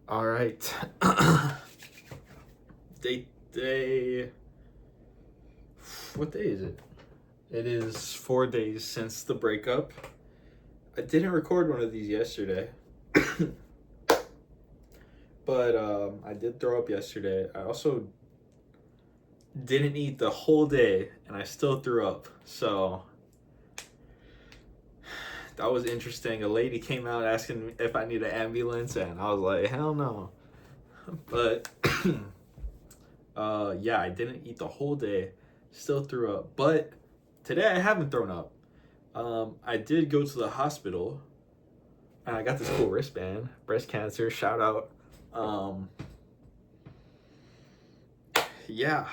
All right. Day. What day is it? It is 4 days since the breakup. I didn't record one of these yesterday, but I did throw up yesterday. I also didn't eat the whole day, and I still threw up. So that was interesting. A lady came out asking if I need an ambulance, and I was like, hell no. But yeah, I didn't eat the whole day, still threw up. But today I haven't thrown up. I did go to the hospital, and I got this cool wristband, breast cancer, shout out. Um, yeah.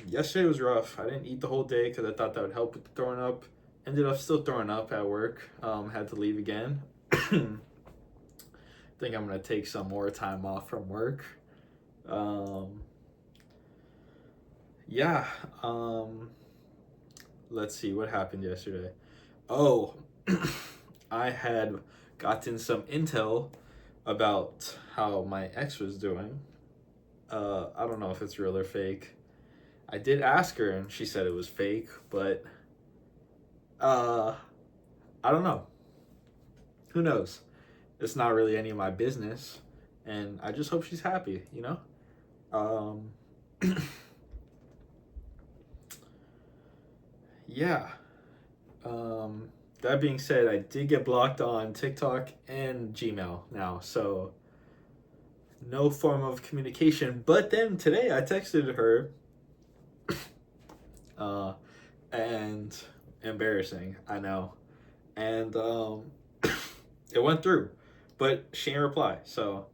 Yesterday was rough. I didn't eat the whole day because I thought that would help with the throwing up. Ended up still throwing up at work. Had to leave again. Think I'm gonna take some more time off from work. Um, yeah. Let's see what happened yesterday. Oh, I had gotten some intel about how my ex was doing. I don't know if it's real or fake. I did ask her, and she said it was fake, but uh, I don't know. Who knows? It's not really any of my business, and I just hope she's happy. Yeah. Um, that being said, I did get blocked on TikTok and Gmail now, so no form of communication. But then today I texted her, uh, and embarrassing, I know, and it went through, but she didn't reply. So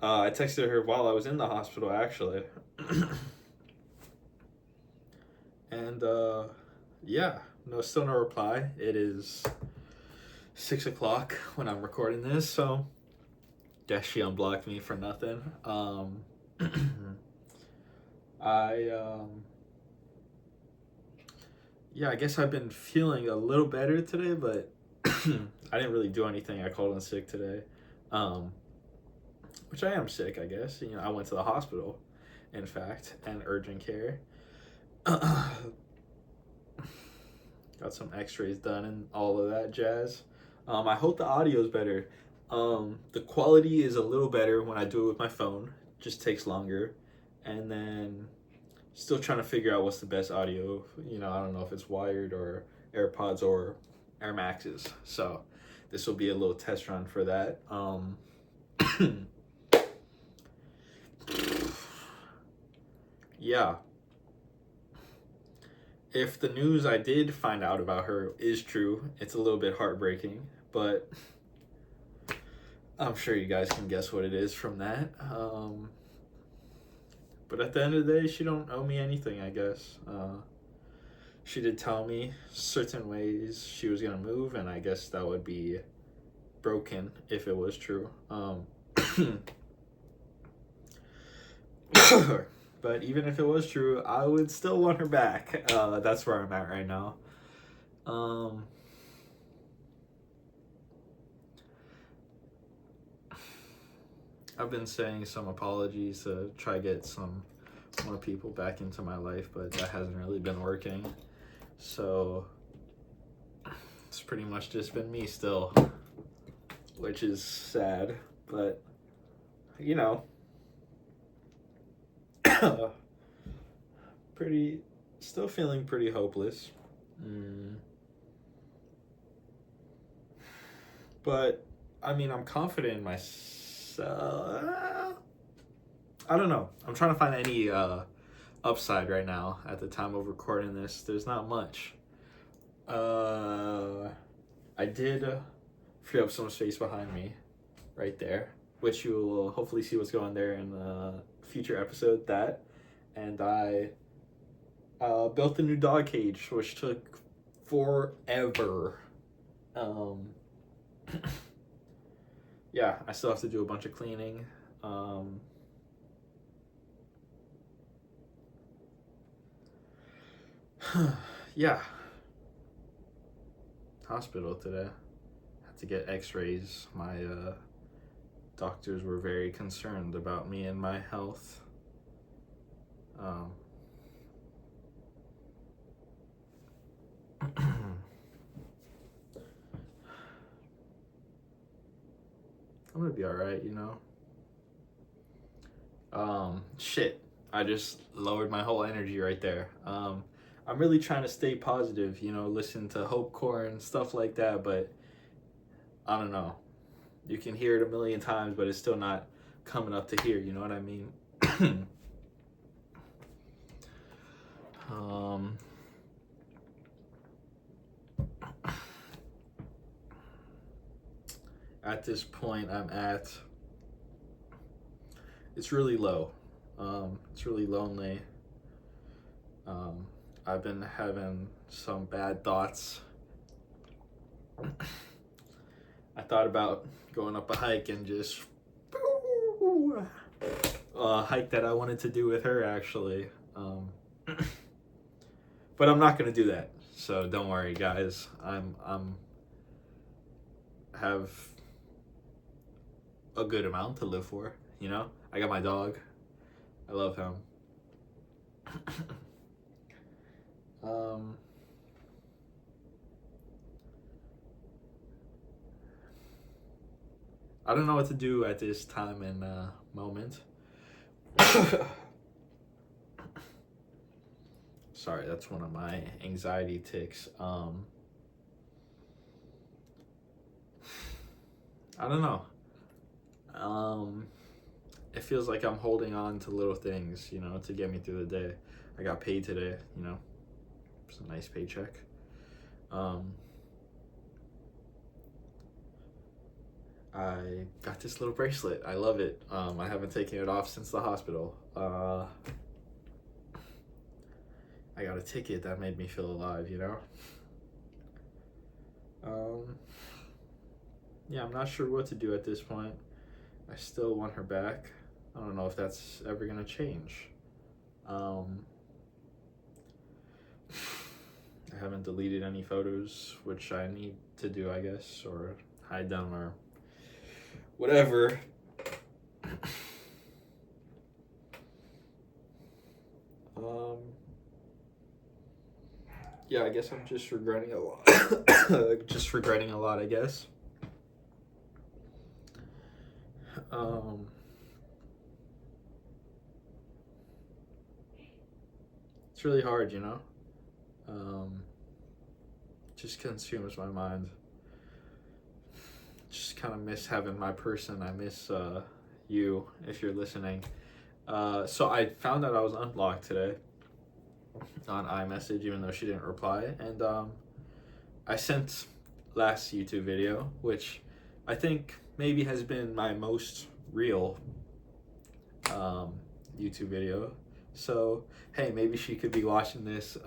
I texted her while I was in the hospital, actually, and yeah, no, still no reply. It is 6 o'clock when I'm recording this, so guess she unblocked me for nothing. I yeah, I guess I've been feeling a little better today, but I didn't really do anything. I called in sick today, um, which I am sick, I guess. I went to the hospital, in fact, and urgent care. Got some X-rays done and all of that jazz. I hope the audio is better. The quality is a little better when I do it with my phone. Just takes longer, and then still trying to figure out what's the best audio. I don't know if it's wired or AirPods or Air Maxes. So this will be a little test run for that. Yeah. If the news I did find out about her is true, it's a little bit heartbreaking, but I'm sure you guys can guess what it is from that. But at the end of the day, she don't owe me anything, I guess. She did tell me certain ways she was gonna move, and I guess that would be broken if it was true. But even if it was true, I would still want her back. That's where I'm at right now. I've been saying some apologies to try to get some more people back into my life, but that hasn't really been working. So it's pretty much just been me still, which is sad, but pretty, still feeling pretty hopeless. But I mean, I'm confident in myself. I don't know. I'm trying to find any upside right now at the time of recording this. There's not much. I did free up some space behind me right there, which you will hopefully see what's going there in a future episode. That, and I built a new dog cage, which took forever. Yeah, I still have to do a bunch of cleaning. Yeah, hospital today. Had to get X-rays. My doctors were very concerned about me and my health. Um, I'm gonna be alright, you know? Shit. I just lowered my whole energy right there. I'm really trying to stay positive, you know, listen to Hope Core and stuff like that, but I don't know. You can hear it a million times, but it's still not coming up to here, you know what I mean? um, at this point, it's really low. It's really lonely. I've been having some bad thoughts. I thought about going up a hike and just a hike that I wanted to do with her actually. But I'm not gonna do that. So don't worry, guys. I'm have a good amount to live for. You know, I got my dog. I love him. I don't know what to do at this time and moment. Sorry, that's one of my anxiety tics. I don't know. It feels like I'm holding on to little things, you know, to get me through the day. I got paid today, you know. It's a nice paycheck. I got this little bracelet. I love it. I haven't taken it off since the hospital. I got a ticket that made me feel alive, you know? Yeah, I'm not sure what to do at this point. I still want her back. I don't know if that's ever gonna change. I haven't deleted any photos, which I need to do, I guess, or hide them or whatever. Yeah, I guess I'm just regretting a lot. Just regretting a lot, I guess. It's really hard, you know? Just consumes my mind. Just kind of miss having my person. I miss you, if you're listening. So I found out I was unblocked today on iMessage, even though she didn't reply. And I sent last YouTube video, which I think maybe has been my most real YouTube video. So, hey, maybe she could be watching this.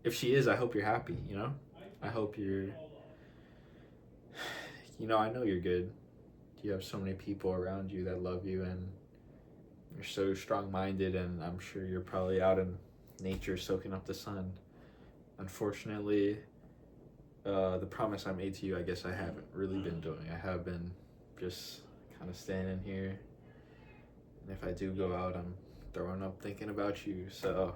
If she is, I hope you're happy, you know? I hope you're, you know, I know you're good. You have so many people around you that love you, and you're so strong-minded, and I'm sure you're probably out in nature soaking up the sun. Unfortunately, the promise I made to you, I guess I haven't really been doing. I have been just kind of standing here, and if I do go out, I'm throwing up thinking about you, so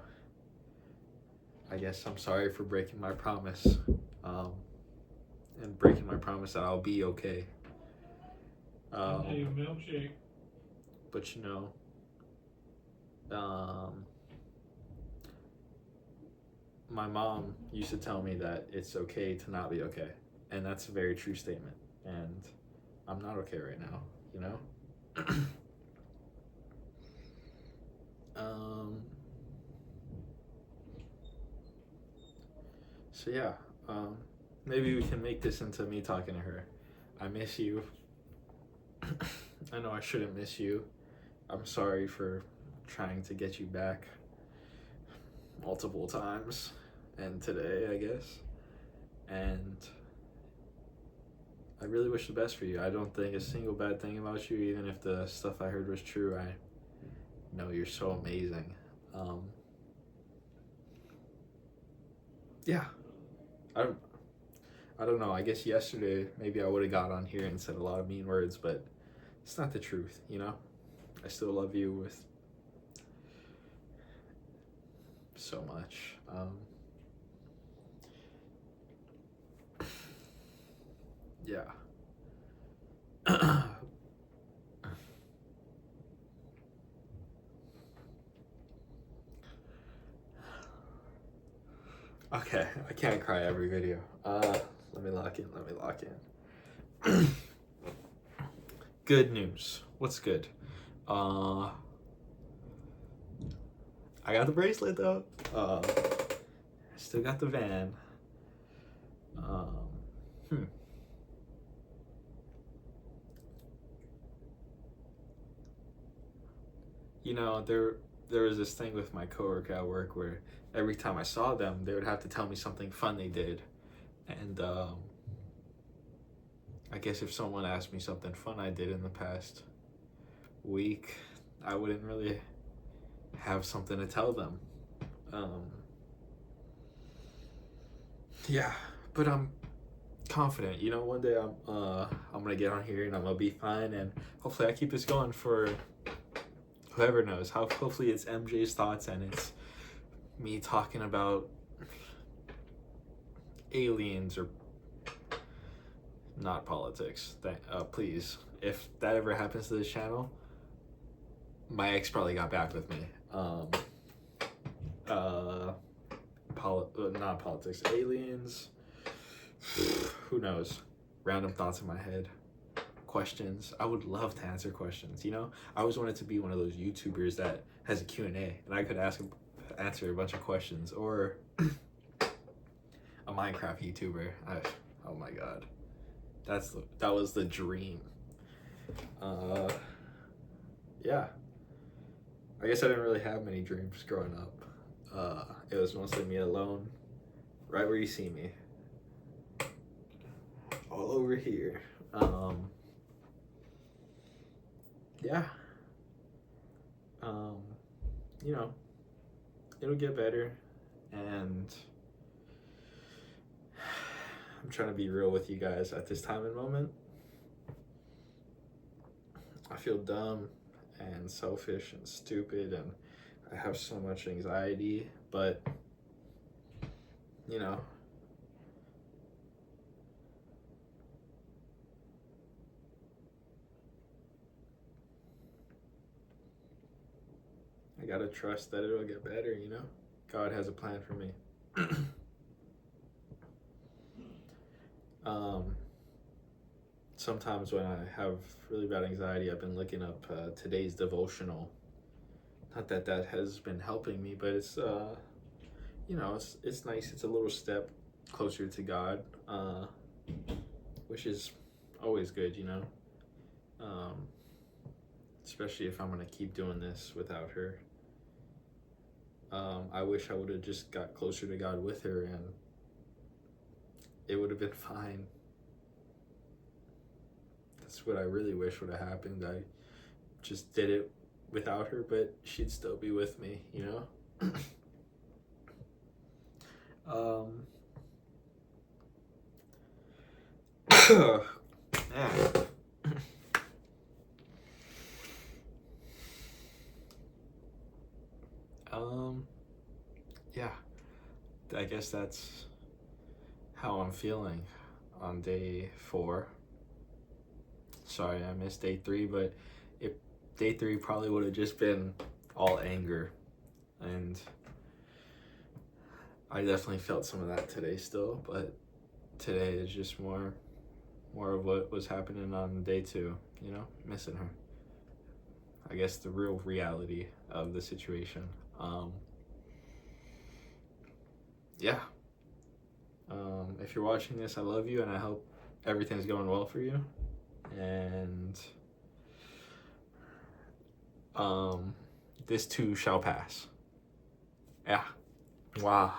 I guess I'm sorry for breaking my promise, and breaking my promise that I'll be okay. Milkshake. But you know, my mom used to tell me that it's okay to not be okay, and that's a very true statement, and I'm not okay right now, you know? So yeah, maybe we can make this into me talking to her. I miss you. I know I shouldn't miss you. I'm sorry for trying to get you back multiple times, and today, I guess. And I really wish the best for you. I don't think a single bad thing about you, even if the stuff I heard was true. I know you're so amazing. Yeah, I I don't know. I guess yesterday maybe I would have got on here and said a lot of mean words, but it's not the truth, you know? I still love you with so much. Yeah. Okay, I can't cry every video. Let me lock in. Let me lock in. Good news. What's good? I got the bracelet though. Still got the van. Hmm. You know, there was this thing with my coworker at work where every time I saw them, they would have to tell me something fun they did, and I guess if someone asked me something fun I did in the past week, I wouldn't really have something to tell them. Yeah, but I'm confident. You know, one day I'm gonna get on here and I'm gonna be fine, and hopefully I keep this going for whoever knows. Hopefully it's MJ's thoughts and it's me talking about aliens or not politics. Please, if that ever happens to this channel, my ex probably got back with me. Not politics, aliens. Who knows? Random thoughts in my head. Questions. I would love to answer questions. You know, I always wanted to be one of those YouTubers that has a Q&A, and I could answer a bunch of questions, or a Minecraft YouTuber. Oh my god, that was the dream. Yeah. I guess I didn't really have many dreams growing up. It was mostly me alone, right where you see me, all over here. Yeah. You know, it'll get better, and I'm trying to be real with you guys at this time and moment. I feel dumb and selfish and stupid, and I have so much anxiety, but you know, I gotta trust that it'll get better, you know? God has a plan for me. Sometimes when I have really bad anxiety, I've been looking up today's devotional. Not that that has been helping me, but it's you know, it's nice. It's a little step closer to God, which is always good, you know. Especially if I'm gonna keep doing this without her. I wish I would have just got closer to God with her, and it would have been fine. That's what I really wish would have happened. I just did it without her, but she'd still be with me, you know? Man. Yeah, I guess that's how I'm feeling on day 4. Sorry, I missed day 3, but day 3 probably would have just been all anger, and I definitely felt some of that today still, but today is just more of what was happening on day 2, you know, missing her. I guess the real reality of the situation. Yeah. If you're watching this, I love you, and I hope everything's going well for you. And this too shall pass. Yeah. Wow.